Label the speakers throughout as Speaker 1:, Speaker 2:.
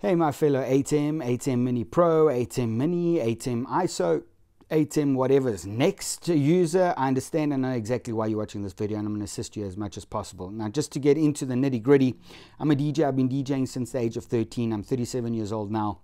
Speaker 1: Hey my fellow ATEM Mini Pro, ATEM Mini, ATEM ISO, ATEM whatever's next user. I understand and know exactly why you're watching this video, and I'm going to assist you as much as possible. Now, just to get into the nitty gritty, I'm a DJ. I've been DJing since the age of 13. I'm 37 years old now.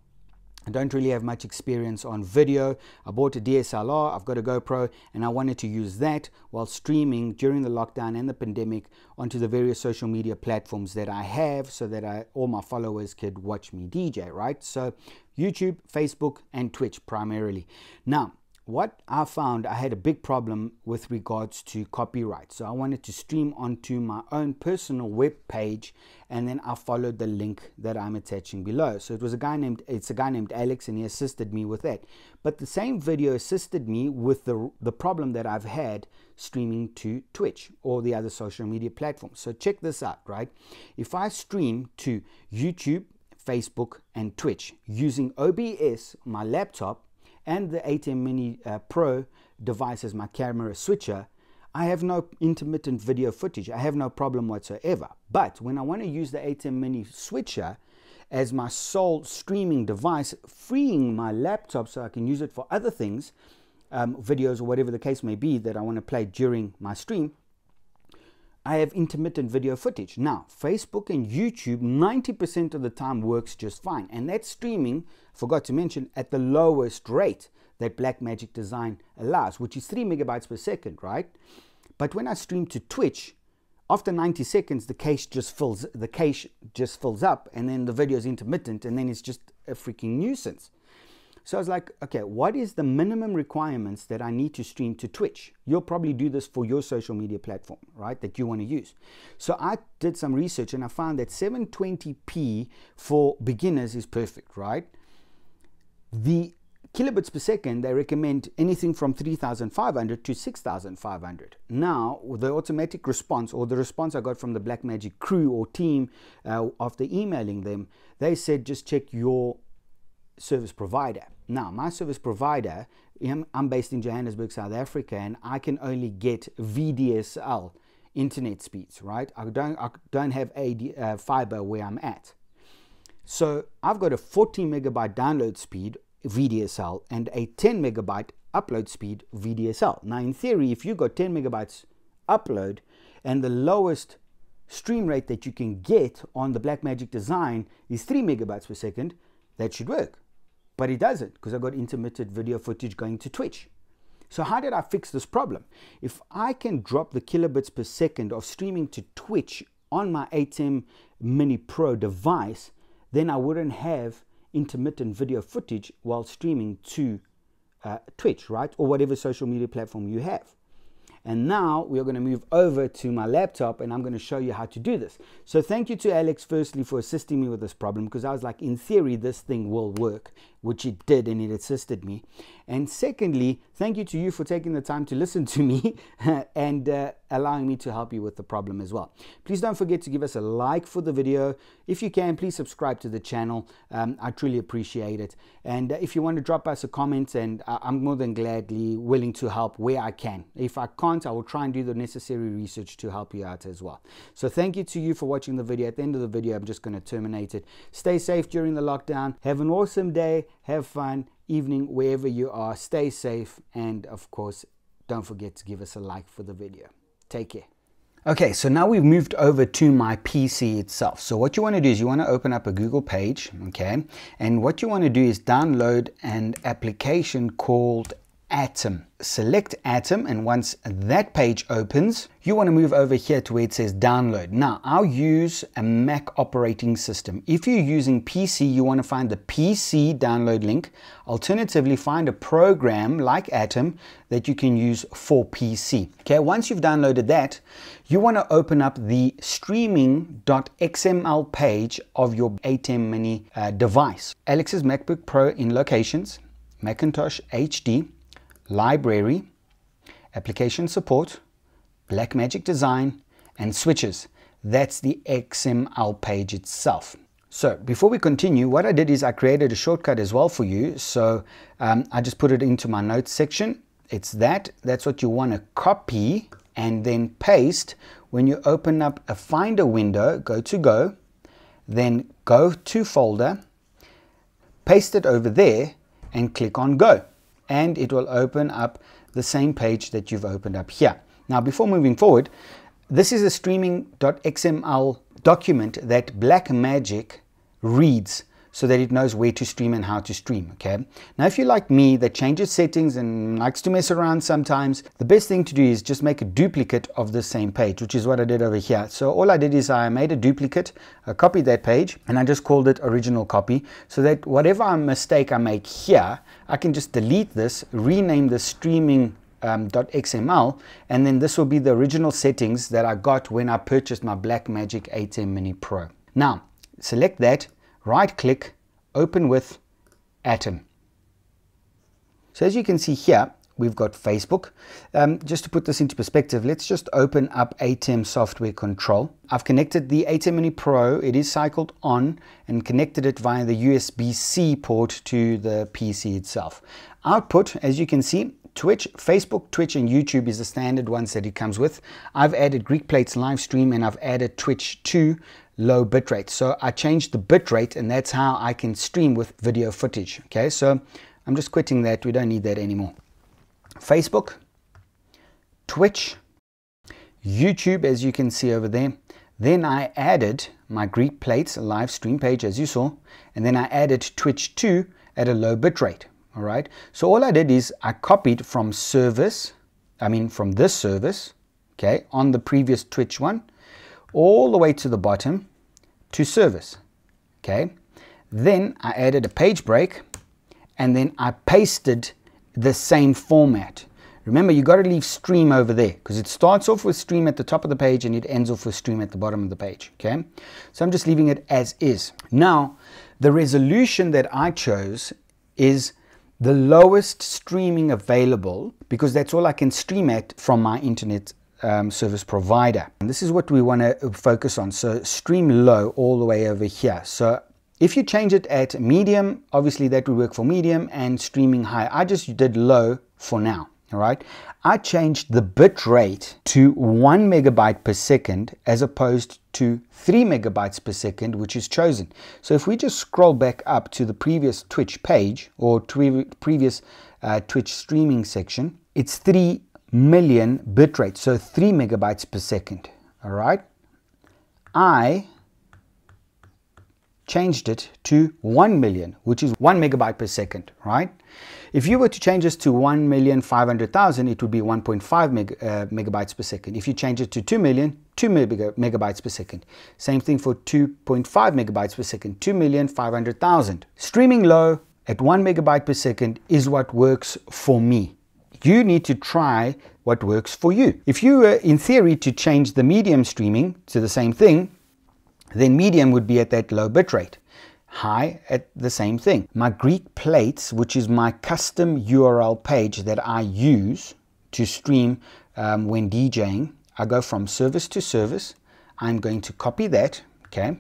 Speaker 1: I don't really have much experience on video. I bought a DSLR, I've got a GoPro, and I wanted to use that while streaming during the lockdown and the pandemic onto the various social media platforms that I have, so that all my followers could watch me DJ, right? So YouTube, Facebook, and Twitch primarily. Now, what I found, I had a big problem with regards to copyright. So I wanted to stream onto my own personal web page, and then I followed the link that I'm attaching below. So it's a guy named Alex, and he assisted me with that. But the same video assisted me with the problem that I've had streaming to Twitch or the other social media platforms. So check this out, right? If I stream to YouTube, Facebook, and Twitch using OBS, my laptop, and the ATEM Mini Pro device as my camera switcher, I have no intermittent video footage. I have no problem whatsoever. But when I want to use the ATEM Mini switcher as my sole streaming device, freeing my laptop so I can use it for other things, videos or whatever the case may be that I want to play during my stream, I have intermittent video footage. Now, Facebook and YouTube 90% of the time works just fine. And that's streaming, forgot to mention, at the lowest rate that Blackmagic Design allows, which is 3 megabytes per second, right? But when I stream to Twitch, after 90 seconds, the cache just fills up, and then the video is intermittent, and then it's just a freaking nuisance. So I was like, okay, what is the minimum requirements that I need to stream to Twitch? You'll probably do this for your social media platform, right, that you want to use. So I did some research, and I found that 720p for beginners is perfect, right? The kilobits per second, they recommend anything from 3,500 to 6,500. Now, the automatic response, or the response I got from the Blackmagic crew or team after emailing them, they said just check your service provider. Now, my service provider, I'm based in Johannesburg, South Africa, and I can only get VDSL internet speeds, right? I don't have fiber where I'm at. So I've got a 40 megabyte download speed VDSL and a 10 megabyte upload speed VDSL. Now, in theory, if you got 10 megabytes upload and the lowest stream rate that you can get on the Blackmagic Design is 3 megabytes per second, that should work. But it doesn't, because I've got intermittent video footage going to Twitch. So how did I fix this problem? If I can drop the kilobits per second of streaming to Twitch on my ATEM Mini Pro device, then I wouldn't have intermittent video footage while streaming to Twitch, right? Or whatever social media platform you have. And now we are going to move over to my laptop, and I'm going to show you how to do this. So thank you to Alex, firstly, for assisting me with this problem, because I was like, in theory, this thing will work, which it did, and it assisted me. And secondly, thank you to you for taking the time to listen to me and allowing me to help you with the problem as well. Please don't forget to give us a like for the video. If you can, please subscribe to the channel. I truly appreciate it. And if you want to drop us a comment, and I'm more than gladly willing to help where I can. If I can't, I will try and do the necessary research to help you out as well. So thank you to you for watching the video. At the end of the video, I'm just going to terminate it. Stay safe during the lockdown. Have an awesome day. Have fun. Evening, wherever you are. Stay safe. And of course, don't forget to give us a like for the video. Take care. Okay, so now we've moved over to my PC itself. So what you want to do is you want to open up a Google page, okay? And what you want to do is download an application called ATEM. Select ATEM, and once that page opens, you want to move over here to where it says download. Now, I'll use a Mac operating system. If you're using PC, you want to find the PC download link. Alternatively, find a program like ATEM that you can use for PC. Okay, once you've downloaded that, you want to open up the streaming.xml page of your ATEM Mini device. Alex's MacBook Pro in locations, Macintosh HD, library, application support, Blackmagic Design, and switches. That's the XML page itself. So before we continue, what I did is I created a shortcut as well for you. So I just put it into my notes section. It's that's what you want to copy and then paste. When you open up a Finder window, go to Go, then go to Folder, paste it over there and click on go, and it will open up the same page that you've opened up here. Now, before moving forward, this is a streaming.xml document that Blackmagic reads so that it knows where to stream and how to stream, okay? Now, if you're like me that changes settings and likes to mess around sometimes, the best thing to do is just make a duplicate of the same page, which is what I did over here. So all I did is I made a duplicate, I copied that page, and I just called it original copy, so that whatever mistake I make here, I can just delete this, rename the streaming .xml, and then this will be the original settings that I got when I purchased my Blackmagic ATEM Mini Pro. Now, select that, right click, open with ATEM. So as you can see here, we've got Facebook. Just to put this into perspective, let's just open up ATEM Software Control. I've connected the ATEM Mini Pro, it is cycled on, and connected it via the USB-C port to the PC itself. Output, as you can see, Twitch, Facebook, Twitch, and YouTube is the standard ones that it comes with. I've added Greek Plates live stream, and I've added Twitch 2 low bitrate. So I changed the bitrate, and that's how I can stream with video footage. Okay, so I'm just quitting that. We don't need that anymore. Facebook, Twitch, YouTube, as you can see over there. Then I added my Greek Plates live stream page, as you saw, and then I added Twitch 2 at a low bitrate. All right, so all I did is I copied from this service, okay, on the previous Twitch one, all the way to the bottom to service, okay. Then I added a page break, and then I pasted the same format. Remember, you got to leave stream over there because it starts off with stream at the top of the page and it ends off with stream at the bottom of the page, okay. So I'm just leaving it as is. Now, the resolution that I chose is the lowest streaming available, because that's all I can stream at from my internet service provider. And this is what we want to focus on. So stream low all the way over here. So if you change it at medium, obviously that will work for medium, and streaming high. I just did low for now. All right, I changed the bit rate to 1 megabyte per second as opposed to 3 megabytes per second, which is chosen. So if we just scroll back up to the previous Twitch page or previous Twitch streaming section, it's 3 million bit rate, so 3 megabytes per second. All right, I changed it to 1 million, which is 1 megabyte per second, right? If you were to change this to 1,500,000, it would be 1.5 megabytes per second. If you change it to 2 million, 2 megabytes per second. Same thing for 2.5 megabytes per second, 2,500,000. Streaming low at 1 megabyte per second is what works for me. You need to try what works for you. If you were in theory to change the medium streaming to the same thing, then medium would be at that low bit rate. High at the same thing. My Greek Plates, which is my custom URL page that I use to stream when DJing, I go from service to service. I'm going to copy that, okay.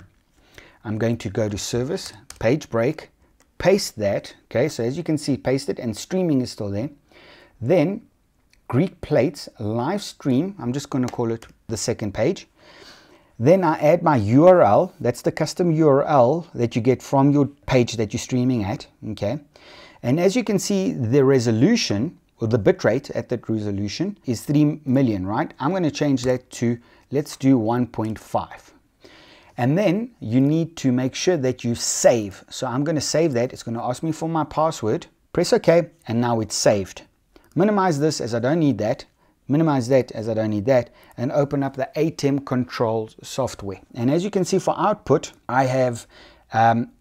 Speaker 1: I'm going to go to service, page break, paste that, okay. So as you can see, paste it, and streaming is still there. Then Greek Plates live stream, I'm just going to call it the second page. Then I add my URL, that's the custom URL that you get from your page that you're streaming at, okay? And as you can see, the resolution, or the bitrate at that resolution, is 3 million, right? I'm going to change that to, let's do 1.5. And then you need to make sure that you save. So I'm going to save that. It's going to ask me for my password. Press OK, and now it's saved. Minimize this as I don't need that. Minimize that as I don't need that, and open up the ATEM Control software. And as you can see, for output, I have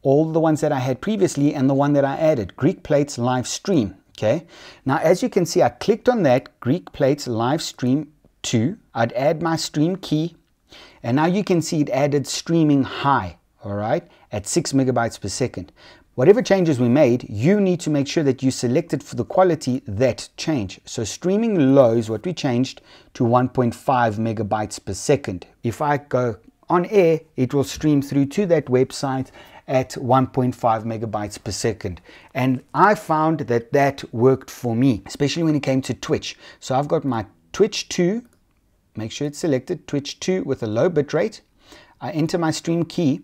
Speaker 1: all the ones that I had previously and the one that I added, Greek Plates live stream. Okay. Now, as you can see, I clicked on that Greek Plates live stream 2. I'd add my stream key, and now you can see it added streaming high. All right, at 6 megabytes per second. Whatever changes we made, you need to make sure that you selected for the quality that change. So streaming low is what we changed to 1.5 megabytes per second. If I go on air, it will stream through to that website at 1.5 megabytes per second. And I found that that worked for me, especially when it came to Twitch. So I've got my Twitch 2, make sure it's selected, Twitch 2 with a low bit rate. I enter my stream key,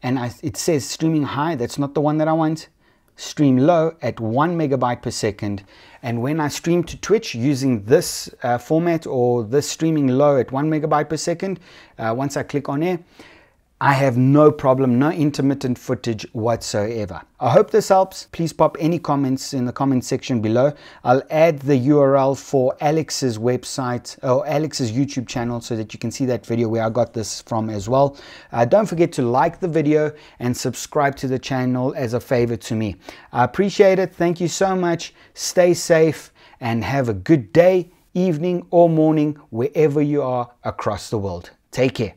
Speaker 1: and it says streaming high. That's not the one that I want. stream low at 1 megabyte per second. And when I stream to Twitch using this format or this streaming low at 1 megabyte per second, once I click on air, I have no problem, no intermittent footage whatsoever. I hope this helps. Please pop any comments in the comment section below. I'll add the URL for Alex's website or Alex's YouTube channel so that you can see that video where I got this from as well. Don't forget to like the video and subscribe to the channel as a favor to me. I appreciate it. Thank you so much. Stay safe and have a good day, evening or morning wherever you are across the world. Take care.